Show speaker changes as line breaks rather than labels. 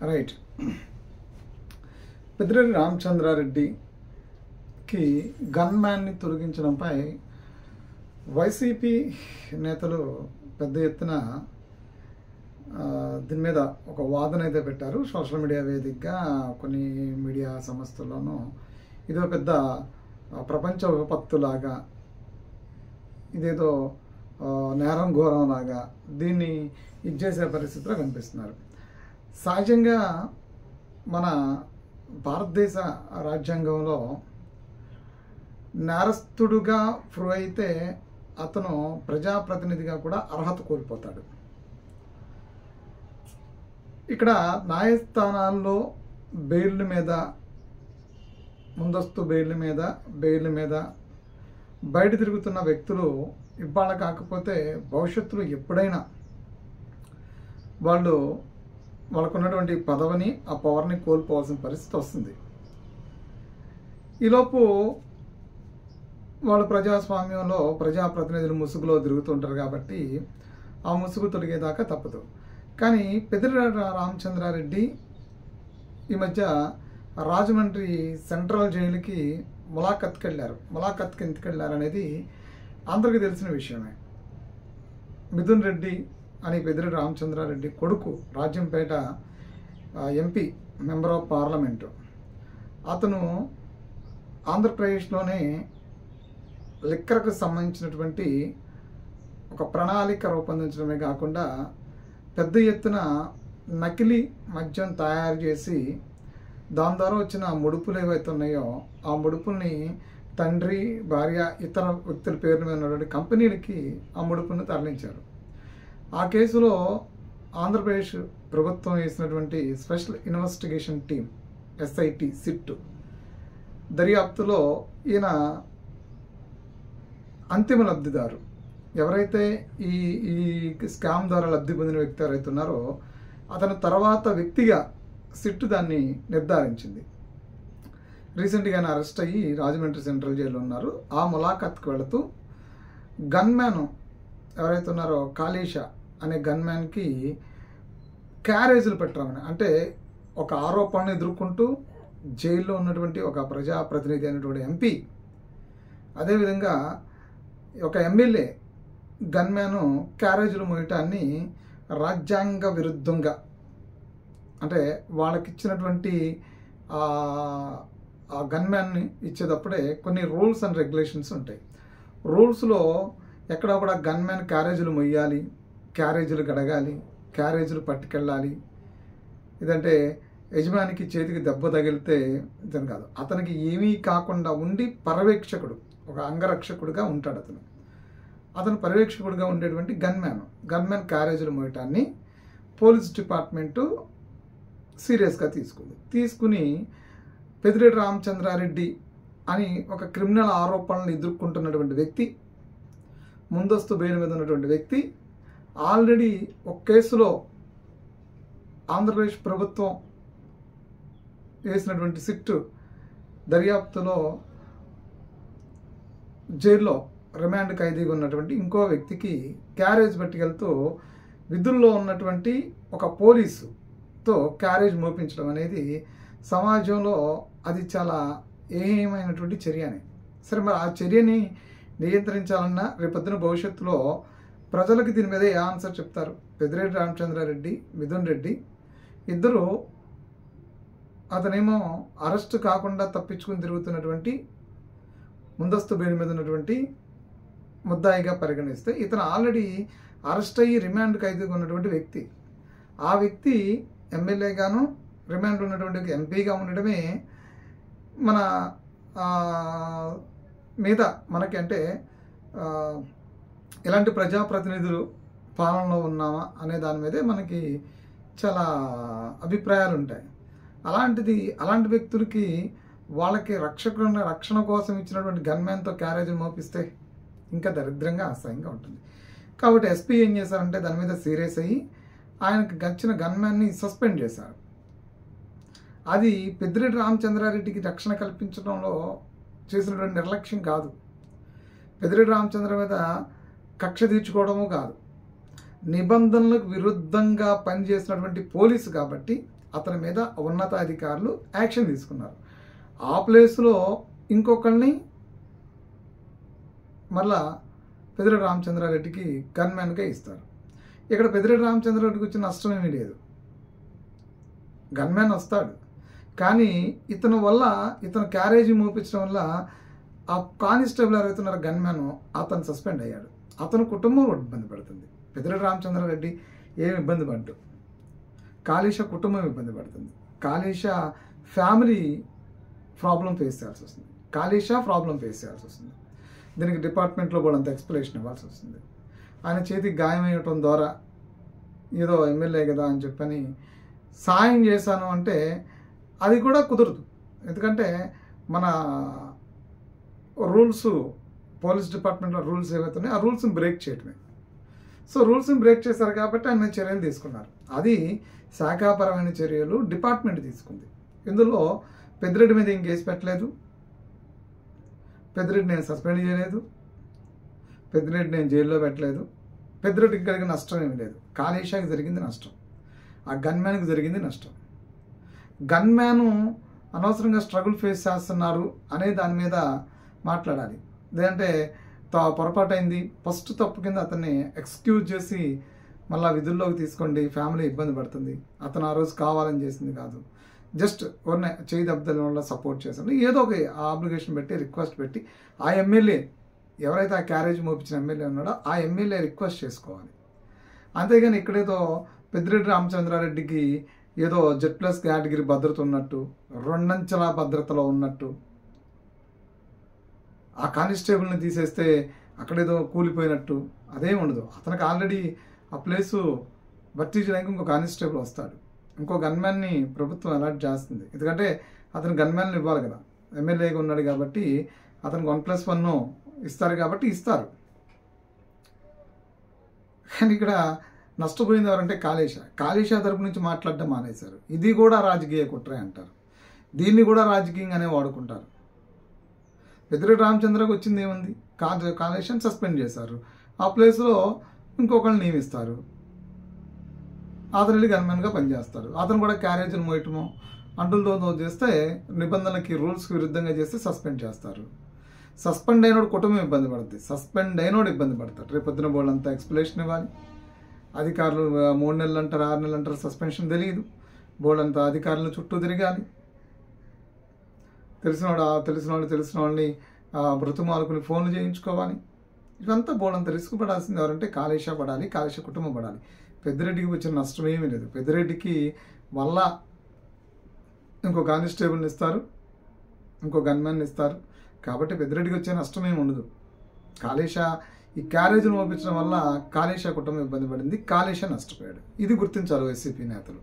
Right. Peddireddy రామచంద్రారెడ్డికి గన్మ్యాన్ని తొలగించడంపై YCP నేతలు పెద్ద ఎత్తున దీని మీద ఒక వాదన అయితే పెట్టారు. సోషల్ మీడియా వేదికగా కొన్ని మీడియా సంస్థల్లోనూ ఇదో పెద్ద ప్రపంచ విపత్తులాగా, ఇదేదో నేరం ఘోరం లాగా దీన్ని ఇచ్చేసే పరిస్థితిలో కనిపిస్తున్నారు. సహజంగా మన భారతదేశ రాజ్యాంగంలో నేరస్తుడుగా ప్రూవ్ అయితే అతను ప్రజాప్రతినిధిగా కూడా అర్హత కోల్పోతాడు. ఇక్కడ న్యాయస్థానాల్లో బెయిల్ మీద, ముందస్తు బెయిల్ మీద బయట తిరుగుతున్న వ్యక్తులు ఇవాళ కాకపోతే భవిష్యత్తులో ఎప్పుడైనా వాళ్ళకున్నటువంటి పదవిని, ఆ పవర్ని కోల్పోవాల్సిన పరిస్థితి వస్తుంది. ఈలోపు వాళ్ళు ప్రజాస్వామ్యంలో ప్రజాప్రతినిధులు ముసుగులో తిరుగుతుంటారు కాబట్టి ఆ ముసుగు తొలగేదాకా తప్పదు. కానీ పెద్దిరెడ్డి రామచంద్రారెడ్డి ఈ మధ్య రాజమండ్రి సెంట్రల్ జైలుకి ములాఖత్కి వెళ్ళారు. ములాఖత్కి ఎందుకు వెళ్ళారు అనేది అందరికీ తెలిసిన విషయమే. మిథున్ రెడ్డి అని పెద్దిరెడ్డి రామచంద్రారెడ్డి కొడుకు, Rajampet MP, member of parliament. అతను ఆంధ్రప్రదేశ్లోనే లిక్కర్కు సంబంధించినటువంటి ఒక ప్రణాళిక రూపొందించడమే కాకుండా పెద్ద ఎత్తున నకిలీ మద్యం తయారు చేసి దాని ద్వారా వచ్చిన ముడుపులు ఏవైతే ఉన్నాయో ఆ ముడుపుల్ని తండ్రి, భార్య, ఇతర వ్యక్తుల పేర్ల మీద ఉన్నటువంటి కంపెనీలకి ఆ ముడుపుల్ని తరలించారు. ఆ కేసులో ఆంధ్రప్రదేశ్ ప్రభుత్వం వేసినటువంటి special investigation team, SIT, SIT దర్యాప్తులో ఈయన అంతిమ లబ్ధిదారు. ఎవరైతే ఈ స్కామ్ ద్వారా లబ్ధి పొందిన వ్యక్తి ఎవరైతే ఉన్నారో అతను తర్వాత వ్యక్తిగా సిట్ దాన్ని నిర్ధారించింది. రీసెంట్గా ఆయన అరెస్ట్ అయ్యి రాజమండ్రి సెంట్రల్ జైల్లో ఉన్నారు. ఆ ములాఖత్కి వెళుతూ గన్మ్యాన్ ఎవరైతే ఉన్నారో కాళీషా అనే గన్మ్యాన్కి క్యారేజీలు పెట్టామని, అంటే ఒక ఆరోపణను ఎదుర్కొంటూ జైల్లో ఉన్నటువంటి ఒక ప్రజాప్రతినిధి అయినటువంటి ఎంపీ, అదేవిధంగా ఒక ఎమ్మెల్యే గన్మ్యాను క్యారేజీలు మోయటాన్ని రాజ్యాంగ విరుద్ధంగా, అంటే వాళ్ళకి ఇచ్చినటువంటి ఆ గన్మ్యాన్ని ఇచ్చేటప్పుడే కొన్ని రూల్స్ అండ్ రెగ్యులేషన్స్ ఉంటాయి. రూల్స్లో ఎక్కడ కూడా గన్మ్యాన్ క్యారేజీలు మొయ్యాలి, క్యారేజీలు గడగాలి, క్యారేజీలు పట్టుకెళ్ళాలి. ఇదంటే యజమానికి చేతికి దెబ్బ తగిలితే ఇదని కాదు, అతనికి ఏమీ కాకుండా ఉండి పర్యవేక్షకుడు, ఒక అంగరక్షకుడుగా ఉంటాడు. అతను పర్యవేక్షకుడుగా ఉండేటువంటి గన్మ్యాన్ క్యారేజీలు మోయటాన్ని పోలీస్ డిపార్ట్మెంటు సీరియస్గా తీసుకుని పెద్దిరెడ్డి రామచంద్రారెడ్డి అని ఒక క్రిమినల్ ఆరోపణలు ఎదుర్కొంటున్నటువంటి వ్యక్తి, ముందస్తు బెయిల్ మీద ఉన్నటువంటి వ్యక్తి, ఆల్రెడీ ఒక కేసులో ఆంధ్రప్రదేశ్ ప్రభుత్వం వేసినటువంటి సిట్ దర్యాప్తులో జైల్లో రిమాండ్ ఖైదీగా ఉన్నటువంటి ఇంకో వ్యక్తికి క్యారేజ్ పట్టుకెళ్తూ విధుల్లో ఉన్నటువంటి ఒక పోలీసుతో క్యారేజ్ మోపించడం అనేది సమాజంలో అది చాలా ఏమైనటువంటి చర్యనే. సరే, మరి ఆ చర్యని నియంత్రించాలన్నా రేపొద్దున భవిష్యత్తులో ప్రజలకు దీని మీద ఏ ఆన్సర్ చెప్తారు? పెద్దిరెడ్డి రామచంద్రారెడ్డి, మిథున్ రెడ్డి ఇద్దరు, అతనేమో అరెస్టు కాకుండా తప్పించుకుని తిరుగుతున్నటువంటి ముందస్తు బెయిల్ మీద ఉన్నటువంటి ముద్దాయిగా పరిగణిస్తే, ఇతను ఆల్రెడీ అరెస్ట్ అయ్యి రిమాండ్ ఖైదీగా ఉన్నటువంటి వ్యక్తి. ఆ వ్యక్తి ఎమ్మెల్యేగాను, రిమాండ్ ఉన్నటువంటి ఎంపీగా ఉండడమే మన మీద మనకి, అంటే ఇలాంటి ప్రజాప్రతినిధులు పాలనలో ఉన్నామా అనే దాని మీదే మనకి చాలా అభిప్రాయాలు ఉంటాయి. అలాంటి వ్యక్తులకి వాళ్ళకి రక్షణ కోసం ఇచ్చినటువంటి గన్మ్యాన్తో క్యారేజీలు మోపిస్తే ఇంకా దరిద్రంగా, అసహ్యంగా ఉంటుంది. కాబట్టి ఎస్పీ ఏం చేశారంటే దాని మీద సీరియస్ అయ్యి ఆయనకు గచ్చిన గన్మ్యాన్ని సస్పెండ్ చేశారు. అది పెద్దిరెడ్డి రామచంద్రారెడ్డికి రక్షణ కల్పించడంలో చేసినటువంటి నిర్లక్ష్యం కాదు, పెద్దిరెడ్డి రామచంద్ర మీద కక్ష తీర్చుకోవడము కాదు. నిబంధనలకు విరుద్ధంగా పనిచేసినటువంటి పోలీసు కాబట్టి అతని మీద ఉన్నతాధికారులు యాక్షన్ తీసుకున్నారు. ఆ ప్లేస్లో ఇంకొకరిని మళ్ళా పెద్దిరెడ్డి రామచంద్రారెడ్డికి గన్మ్యాన్గా ఇస్తారు. ఇక్కడ పెద్దిరెడ్డి రామచంద్రారెడ్డికి వచ్చిన నష్టం ఏమీ లేదు. గన్మ్యాన్ వస్తాడు, కానీ ఇతను క్యారేజీ మోపించడం వల్ల ఆ కానిస్టేబుల్ ఎవరైతున్నారో గన్మ్యాన్ అతను సస్పెండ్ అయ్యాడు. అతని కుటుంబం ఇబ్బంది పడుతుంది. పెద్దిరెడ్డి రామచంద్రారెడ్డి ఏమి ఇబ్బంది పడ్డు, కాళీష కుటుంబం ఇబ్బంది పడుతుంది. కాళీష ఫ్యామిలీ ప్రాబ్లం ఫేస్ చేయాల్సి వస్తుంది. దీనికి డిపార్ట్మెంట్లో కూడా అంత ఎక్స్ప్లెనేషన్ ఇవ్వాల్సి వస్తుంది. ఆయన చేతికి గాయమయ్యటం ద్వారా ఏదో ఎమ్మెల్యే కదా అని చెప్పని సాయం చేశాను అంటే అది కూడా కుదరదు. ఎందుకంటే మన రూల్స్, పోలీస్ డిపార్ట్మెంట్లో రూల్స్ ఏవైతున్నాయో ఆ రూల్స్ని బ్రేక్ చేయటమే. సో రూల్స్ని బ్రేక్ చేశారు కాబట్టి ఆయన చర్యలు తీసుకున్నారు. అది శాఖాపరమైన చర్యలు డిపార్ట్మెంట్ తీసుకుంది. ఇందులో పెద్దిరెడ్డి మీద ఏం కేసు పెట్టలేదు, పెద్దిరెడ్డి నేను సస్పెండ్ చేయలేదు, పెద్దిరెడ్డి నేను జైల్లో పెట్టలేదు. పెద్దిరెడ్డికి కలిగిన నష్టం ఏమి లేదు. కాళీషాకి జరిగింది నష్టం, ఆ గన్మ్యాన్కి జరిగింది నష్టం. గన్మ్యాను అనవసరంగా స్ట్రగుల్ ఫేస్ చేస్తున్నారు అనే దాని మీద మాట్లాడాలి. లేదంటే పొరపాటు అయింది, ఫస్ట్ తప్పు కింద అతన్ని ఎక్స్క్యూజ్ చేసి మళ్ళీ విధుల్లోకి తీసుకోండి, ఫ్యామిలీ ఇబ్బంది పడుతుంది, అతను ఆ రోజు కావాలని చేసింది కాదు, జస్ట్ ఎవరిని చేయి దెబ్బతల వల్ల సపోర్ట్ చేశాను, ఏదో ఒక ఆబ్లిగేషన్ పెట్టి రిక్వెస్ట్ పెట్టి ఆ ఎమ్మెల్యే ఎవరైతే ఆ క్యారేజ్ మోపించిన ఎమ్మెల్యే ఉన్నాడో ఆ ఎమ్మెల్యే రిక్వెస్ట్ చేసుకోవాలి. అంతేగాని ఇక్కడేదో పెద్దిరెడ్డి రామచంద్రారెడ్డికి ఏదో Z+ కేటగిరీ భద్రత ఉన్నట్టు, రెండంచెల భద్రతలో ఉన్నట్టు, ఆ కానిస్టేబుల్ని తీసేస్తే అక్కడేదో కూలిపోయినట్టు అదేం ఉండదు. అతనికి ఆల్రెడీ ఆ ప్లేసు భర్తీ చేయడానికి ఇంకో కానిస్టేబుల్ వస్తాడు, ఇంకో గన్మ్యాన్ని ప్రభుత్వం అలాట్ చేస్తుంది. ఎందుకంటే అతను గన్మ్యాన్లు ఇవ్వాలి కదా, ఎమ్మెల్యేగా ఉన్నాడు కాబట్టి అతనికి 1+1 ఇస్తారు కాబట్టి ఇస్తారు. కానీ ఇక్కడ నష్టపోయింది ఎవరంటే కాళీష తరపు నుంచి మాట్లాడడం మానేశారు. ఇది కూడా రాజకీయ కుట్రే అంటారు, దీన్ని కూడా రాజకీయంగానే వాడుకుంటారు. పెద్దిరెడ్డి రామచంద్రకు వచ్చింది ఏముంది, కాళీషని సస్పెండ్ చేశారు, ఆ ప్లేస్లో ఇంకొకరిని నియమిస్తారు, అతను వెళ్ళి గన్మ్యాన్గా పనిచేస్తారు. అతను కూడా క్యారేజీని మోయటమో అంటులతో చేస్తే నిబంధనలకి రూల్స్కి విరుద్ధంగా చేస్తే సస్పెండ్ చేస్తారు. సస్పెండ్ అయినోడు కుటుంబం ఇబ్బంది పడుతుంది, సస్పెండ్ అయినోడు ఇబ్బంది పడతాడు. రేపు పొద్దున బోర్డంతా ఎక్స్ప్లెనేషన్ ఇవ్వాలి. అధికారులు 3 నెలలు అంటారు, 6 నెలలు అంటారు, సస్పెన్షన్ తెలియదు. బోర్డంతా అధికారులను చుట్టూ తిరగాలి. తెలిసిన వాళ్ళని బ్రతుమాలుకుని ఫోన్లు చేయించుకోవాలి. ఇవంతా బోర్డంతా రిస్క్ పడాల్సింది ఎవరంటే కాళీష పడాలి, కాళీష కుటుంబం పడాలి. పెద్దిరెడ్డికి వచ్చిన నష్టం ఏమీ లేదు. పెద్దిరెడ్డికి మళ్ళా ఇంకో కానిస్టేబుల్ని ఇస్తారు, ఇంకో గన్మ్యాన్ని ఇస్తారు. కాబట్టి పెద్దిరెడ్డికి వచ్చే నష్టం ఏమి ఉండదు. కాళీష ఈ క్యారేజీని మోపించడం వల్ల కాళీష కుటుంబం ఇబ్బంది పడింది, కాళీష నష్టపోయాడు. ఇది గుర్తించాలి వైసీపీ నేతలు.